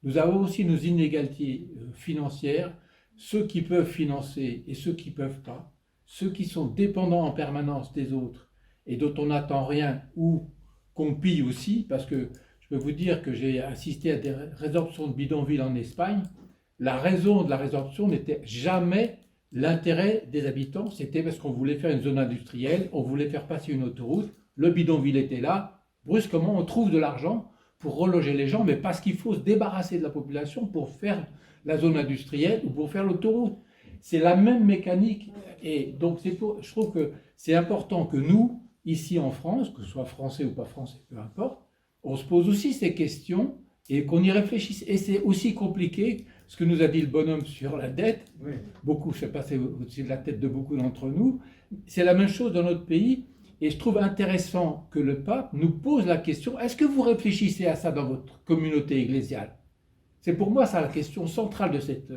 nous avons aussi nos inégalités financières, ceux qui peuvent financer et ceux qui ne peuvent pas, ceux qui sont dépendants en permanence des autres et dont on n'attend rien ou qu'on pille aussi, parce que je peux vous dire que j'ai assisté à des résorptions de bidonvilles en Espagne. La raison de la résorption n'était jamais l'intérêt des habitants, c'était parce qu'on voulait faire une zone industrielle, on voulait faire passer une autoroute, le bidonville était là, brusquement on trouve de l'argent pour reloger les gens, mais parce qu'il faut se débarrasser de la population pour faire la zone industrielle ou pour faire l'autoroute. C'est la même mécanique, et donc je trouve que c'est important que nous, ici en France, que ce soit français ou pas français, peu importe, on se pose aussi ces questions et qu'on y réfléchisse. Et c'est aussi compliqué, ce que nous a dit le bonhomme sur la dette, beaucoup, c'est passé au-dessus de la tête de beaucoup d'entre nous, c'est la même chose dans notre pays, et je trouve intéressant que le pape nous pose la question, est-ce que vous réfléchissez à ça dans votre communauté ecclésiale? C'est pour moi ça la question centrale de cette...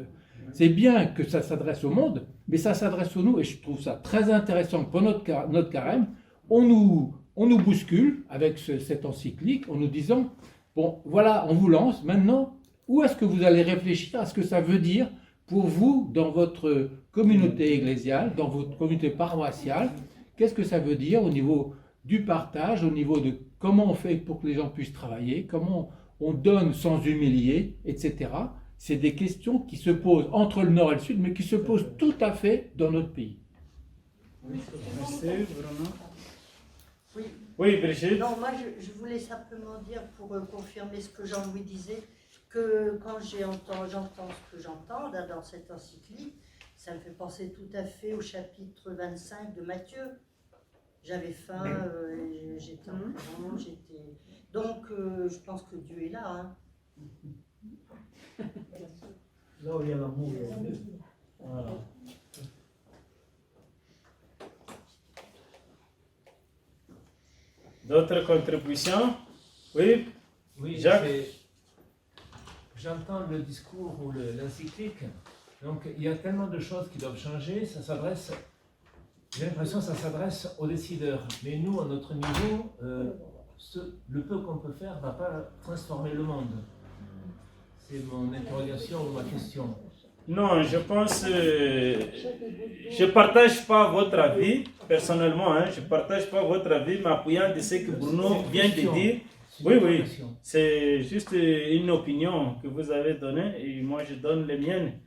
C'est bien que ça s'adresse au monde, mais ça s'adresse à nous, et je trouve ça très intéressant pour notre carême, on nous bouscule avec cette encyclique en nous disant, bon voilà, on vous lance, maintenant, où est-ce que vous allez réfléchir à ce que ça veut dire pour vous dans votre communauté ecclésiale, dans votre communauté paroissiale? Qu'est-ce que ça veut dire au niveau du partage, au niveau de comment on fait pour que les gens puissent travailler, comment on donne sans humilier, etc. C'est des questions qui se posent entre le Nord et le Sud, mais qui se posent tout à fait dans notre pays. Merci, Bruno. Oui. Oui, Brigitte. Non, moi je voulais simplement dire, pour confirmer ce que Jean-Louis disait, que quand j'entends ce que j'entends là, dans cette encyclique, ça me fait penser tout à fait au chapitre 25 de Matthieu. J'avais faim, j'étais en prison, donc je pense que Dieu est là. Hein. Là où il y a l'amour. Voilà. D'autres contributions? Oui, Oui, Jacques? J'entends le discours ou l'encyclique. Donc il y a tellement de choses qui doivent changer. Ça s'adresse, j'ai l'impression que ça s'adresse aux décideurs. Mais nous, à notre niveau, le peu qu'on peut faire ne va pas transformer le monde. C'est mon interrogation ou ma question. Non, je pense, je ne partage pas votre avis, personnellement, hein, je ne partage pas votre avis, m'appuyant de ce que Bruno vient de dire. Oui, c'est juste une opinion que vous avez donnée et moi je donne la mienne.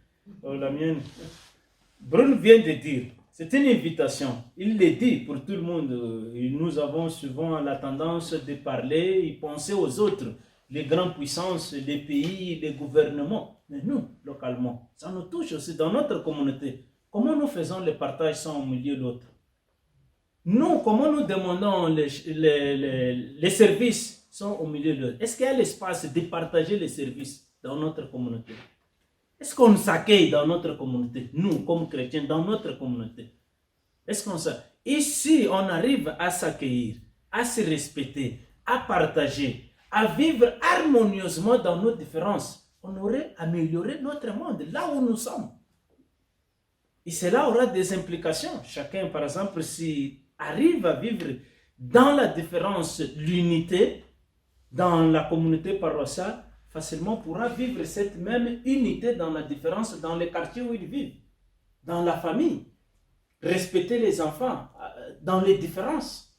Bruno vient de dire, c'est une invitation, il le dit pour tout le monde. Et nous avons souvent la tendance de parler et penser aux autres, les grandes puissances, les pays, les gouvernements. Mais nous, localement, ça nous touche aussi dans notre communauté. Comment nous faisons le partage sans humilier l'autre? Nous, comment nous demandons les services sans humilier l'autre? Est-ce qu'il y a l'espace de partager les services dans notre communauté? Est-ce qu'on s'accueille dans notre communauté? Nous, comme chrétiens, dans notre communauté. Est-ce qu'on s'accueille? Et si on arrive à s'accueillir, à se respecter, à partager, à vivre harmonieusement dans nos différences, on aurait amélioré notre monde, là où nous sommes. Et cela aura des implications. Chacun, par exemple, s'il arrive à vivre dans la différence, l'unité, dans la communauté paroissiale, facilement pourra vivre cette même unité dans la différence dans les quartiers où ils vivent, dans la famille. Respecter les enfants dans les différences.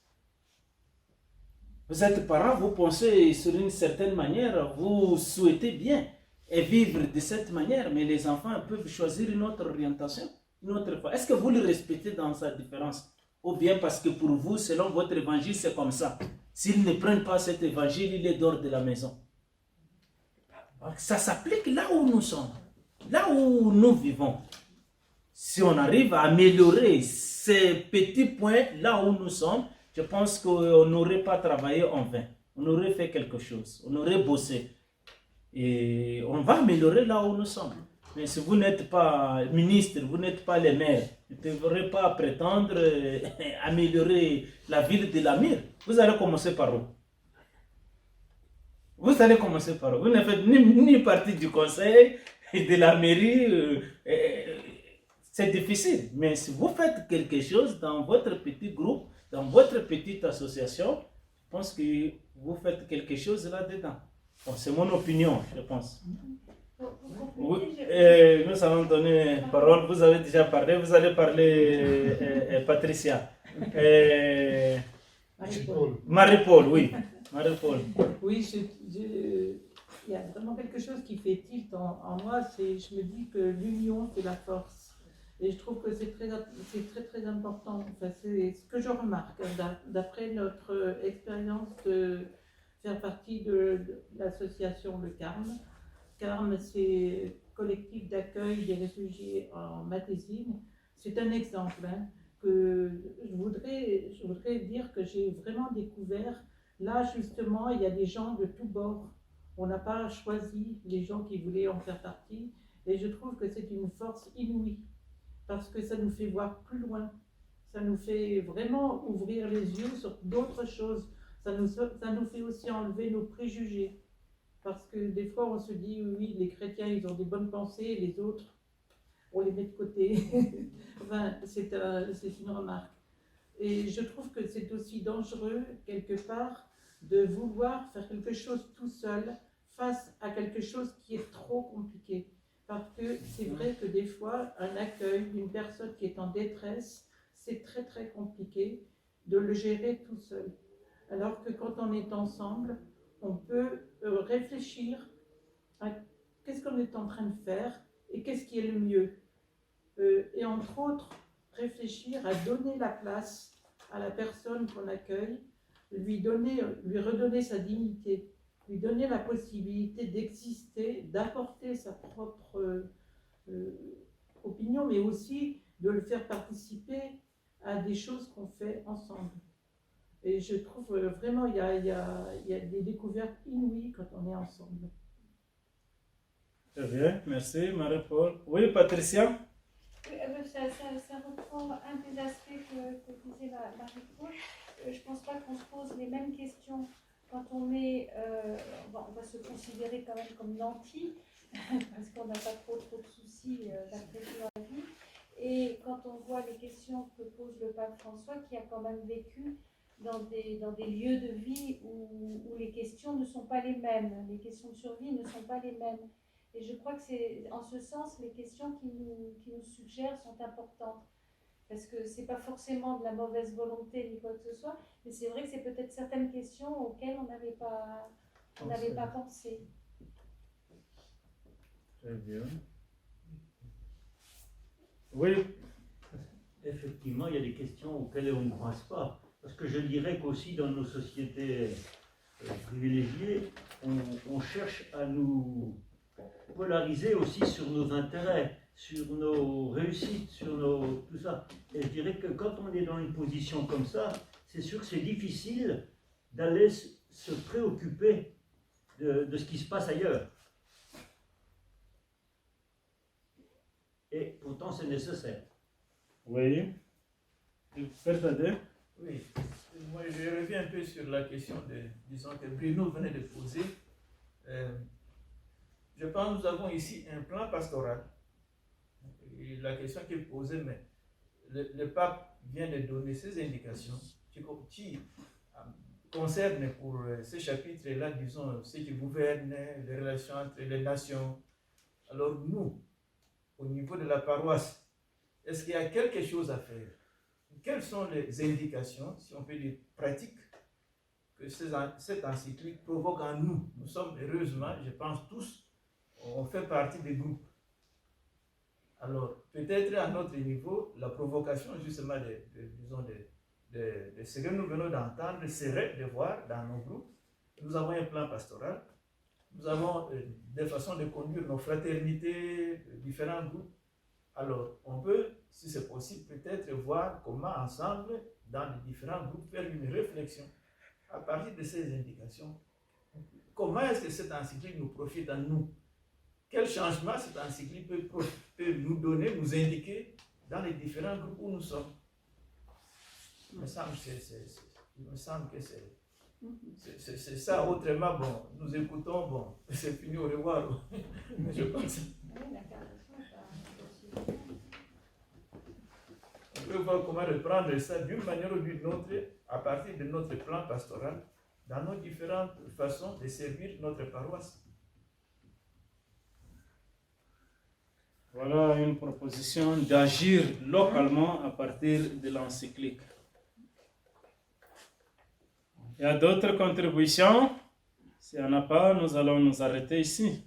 Vous êtes parents, vous pensez sur une certaine manière, vous souhaitez bien et vivre de cette manière, mais les enfants peuvent choisir une autre orientation, une autre fois. Est-ce que vous le respectez dans sa différence? Ou bien parce que pour vous, selon votre évangile, c'est comme ça. S'ils ne prennent pas cet évangile, il est dehors de la maison. Ça s'applique là où nous sommes, là où nous vivons. Si on arrive à améliorer ces petits points là où nous sommes, je pense qu'on n'aurait pas travaillé en vain. On aurait fait quelque chose, on aurait bossé. Et on va améliorer là où nous sommes. Mais si vous n'êtes pas ministre, vous n'êtes pas les maires, vous ne devrez pas prétendre améliorer la ville de l'Amir. Vous allez commencer par où? Vous allez commencer par où? Vous ne faites ni partie du conseil, de la mairie. C'est difficile. Mais si vous faites quelque chose dans votre petit groupe, dans votre petite association, je pense que vous faites quelque chose là-dedans. Bon, c'est mon opinion, je pense. Oui, nous allons donner la parole. Vous avez déjà parlé. Vous allez parler, Patricia. Marie-Paul, oui. Marie-Paul. Oui, il y a vraiment quelque chose qui fait tilt en moi. Je me dis que l'union, c'est la force. Et je trouve que c'est très important. Enfin, c'est ce que je remarque d'après notre expérience de faire partie de l'association Le Carme. Carme, c'est collectif d'accueil des réfugiés en Matésine. C'est un exemple que je voudrais dire que j'ai vraiment découvert. Là, justement, il y a des gens de tous bords. On n'a pas choisi les gens qui voulaient en faire partie. Et je trouve que c'est une force inouïe. Parce que ça nous fait voir plus loin. Ça nous fait vraiment ouvrir les yeux sur d'autres choses. Ça nous fait aussi enlever nos préjugés. Parce que des fois, on se dit, oui, les chrétiens, ils ont des bonnes pensées, les autres, on les met de côté. Enfin, c'est une remarque. Et je trouve que c'est aussi dangereux, quelque part, de vouloir faire quelque chose tout seul face à quelque chose qui est trop compliqué. Parce que c'est vrai que des fois, un accueil d'une personne qui est en détresse, c'est très très compliqué de le gérer tout seul. Alors que quand on est ensemble, on peut réfléchir à qu'est-ce qu'on est en train de faire et qu'est-ce qui est le mieux. Et entre autres, réfléchir à donner la place à la personne qu'on accueille, lui redonner sa dignité, lui donner la possibilité d'exister, d'apporter sa propre opinion, mais aussi de le faire participer à des choses qu'on fait ensemble. Et je trouve vraiment il y a des découvertes inouïes quand on est ensemble. Très bien, merci Marie-Paul. Oui, Patricia? Ça reprend un des aspects que disait Marie-Paul. Je ne pense pas qu'on se pose les mêmes questions quand on est, on va se considérer quand même comme nantis, parce qu'on n'a pas trop de soucis d'apprécier la vie. Et quand on voit les questions que pose le pape François, qui a quand même vécu dans des lieux de vie où les questions ne sont pas les mêmes, les questions de survie ne sont pas les mêmes. Et je crois que c'est en ce sens les questions qui nous suggèrent sont importantes. Parce que ce n'est pas forcément de la mauvaise volonté ni quoi que ce soit, mais c'est vrai que c'est peut-être certaines questions auxquelles on n'avait pas pensé. Très bien. Oui. Effectivement, il y a des questions auxquelles on ne pense pas. Parce que je dirais qu'aussi dans nos sociétés privilégiées, on cherche à nous polariser aussi sur nos intérêts, sur nos réussites, sur tout ça. Et je dirais que quand on est dans une position comme ça, c'est sûr que c'est difficile d'aller se préoccuper de ce qui se passe ailleurs. Et pourtant, c'est nécessaire. Oui. Père Tadé? Oui, moi je reviens un peu sur la question disons que Bruno venait de poser. Je pense que nous avons ici un plan pastoral. Et la question qu'il posait, mais le pape vient de donner ses indications qui concernent pour ce chapitre-là, disons, ce qui gouverne les relations entre les nations. Alors nous, au niveau de la paroisse, est-ce qu'il y a quelque chose à faire? Quelles sont les indications, si on peut dire pratiques, que cette encyclique provoque en nous? Nous sommes heureusement, je pense tous, on fait partie des groupes. Alors, peut-être à notre niveau, la provocation justement de ce que nous venons d'entendre serait de voir dans nos groupes, nous avons un plan pastoral, nous avons des façons de conduire nos fraternités, différents groupes. Alors, on peut, si c'est possible, peut-être voir comment ensemble, dans les différents groupes, faire une réflexion à partir de ces indications. Comment est-ce que cette encyclique nous profite à nous? Quel changement cette encyclique peut nous donner, nous indiquer dans les différents groupes où nous sommes? Il me semble que c'est ça. Autrement, bon, nous écoutons, bon, c'est fini, au revoir. Je pense. On peut voir comment reprendre ça d'une manière ou d'une autre à partir de notre plan pastoral dans nos différentes façons de servir notre paroisse. Voilà une proposition d'agir localement à partir de l'encyclique. Il y a d'autres contributions? S'il n'y en a pas, nous allons nous arrêter ici.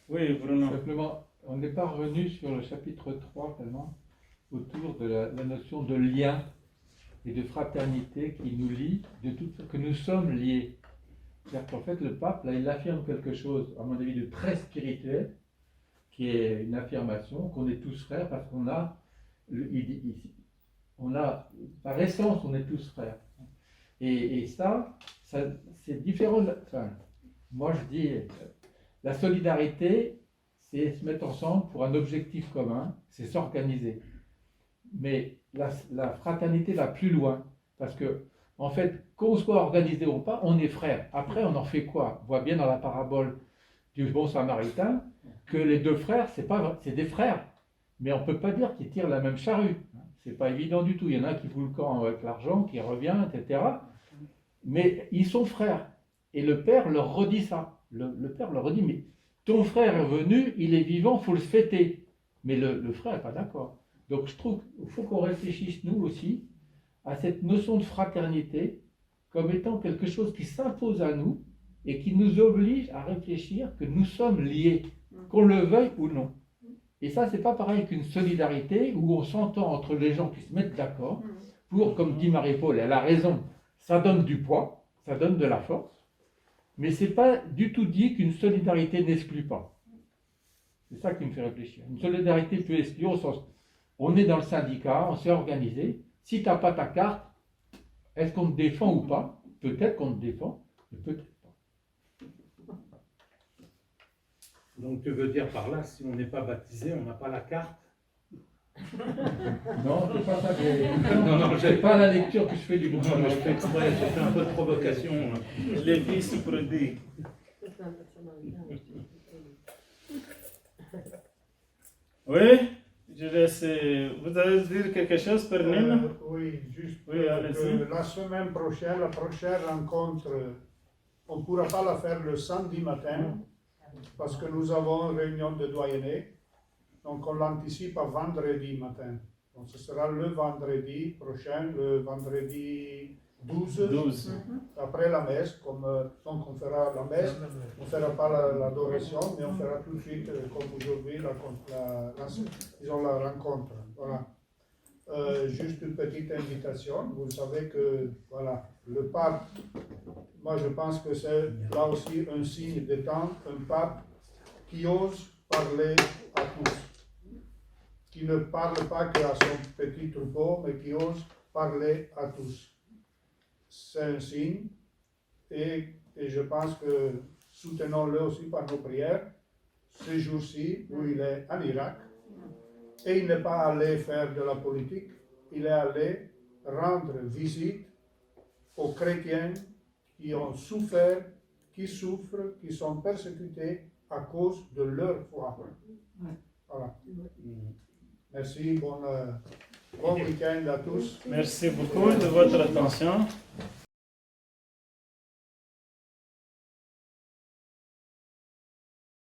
Oui, Bruno. Simplement, on n'est pas revenu sur le chapitre 3 vraiment, autour de la notion de lien et de fraternité qui nous lie, que nous sommes liés. C'est-à-dire qu'en fait, le pape, là, il affirme quelque chose, à mon avis, de très spirituel, qui est une affirmation qu'on est tous frères parce qu'on a, par essence, on est tous frères. Et ça c'est différent. Enfin, moi, je dis, la solidarité, c'est se mettre ensemble pour un objectif commun, c'est s'organiser. Mais la fraternité va plus loin, parce que, en fait, qu'on soit organisé ou pas, on est frères. Après, on en fait quoi? On voit bien dans la parabole du bon samaritain que les deux frères, c'est des frères. Mais on ne peut pas dire qu'ils tirent la même charrue. C'est pas évident du tout. Il y en a un qui fout le camp avec l'argent, qui revient, etc. Mais ils sont frères. Et le père leur redit ça. Le père leur redit, mais ton frère est venu, il est vivant, il faut le fêter. Mais le frère n'est pas d'accord. Donc je trouve qu'il faut qu'on réfléchisse, nous aussi, à cette notion de fraternité comme étant quelque chose qui s'impose à nous et qui nous oblige à réfléchir que nous sommes liés, qu'on le veuille ou non. Et ça, c'est pas pareil qu'une solidarité où on s'entend entre les gens qui se mettent d'accord pour, comme dit Marie-Paul, elle a raison, ça donne du poids, ça donne de la force, mais c'est pas du tout dit qu'une solidarité n'exclut pas. C'est ça qui me fait réfléchir. Une solidarité peut exclure au sens, on est dans le syndicat, on s'est organisé, si tu n'as pas ta carte, est-ce qu'on te défend ou pas? Peut-être qu'on te défend, mais peut-être pas. Donc tu veux dire par là, si on n'est pas baptisé, on n'a pas la carte? Non, c'est pas ça que c'est pas la lecture que je fais du bon. Non, je fais exprès, j'ai fait un peu de provocation. Les vies se prodiguent. Oui, je laisse. Vous allez dire quelque chose, Pernine? Oui, juste Oui, allez-y. la semaine prochaine, la prochaine rencontre, on ne pourra pas la faire le samedi matin parce que nous avons une réunion de doyennés. Donc on l'anticipe à vendredi matin. Donc ce sera le vendredi prochain, le vendredi 12. Après la messe. Donc on fera la messe, on ne fera pas l'adoration, mais on fera tout de suite, comme aujourd'hui, la rencontre. Voilà. Juste une petite invitation. Vous savez que voilà, le pape, moi je pense que c'est là aussi un signe de temps, un pape qui ose parler à tous, qui ne parle pas qu'à son petit troupeau, mais qui ose parler à tous. C'est un signe et je pense que soutenons-le aussi par nos prières. Ce jour-ci, où il est en Irak, Et il n'est pas allé faire de la politique, il est allé rendre visite aux chrétiens qui ont souffert, qui souffrent, qui sont persécutés à cause de leur foi. Voilà. Merci, bon week-end à tous. Merci beaucoup de votre attention.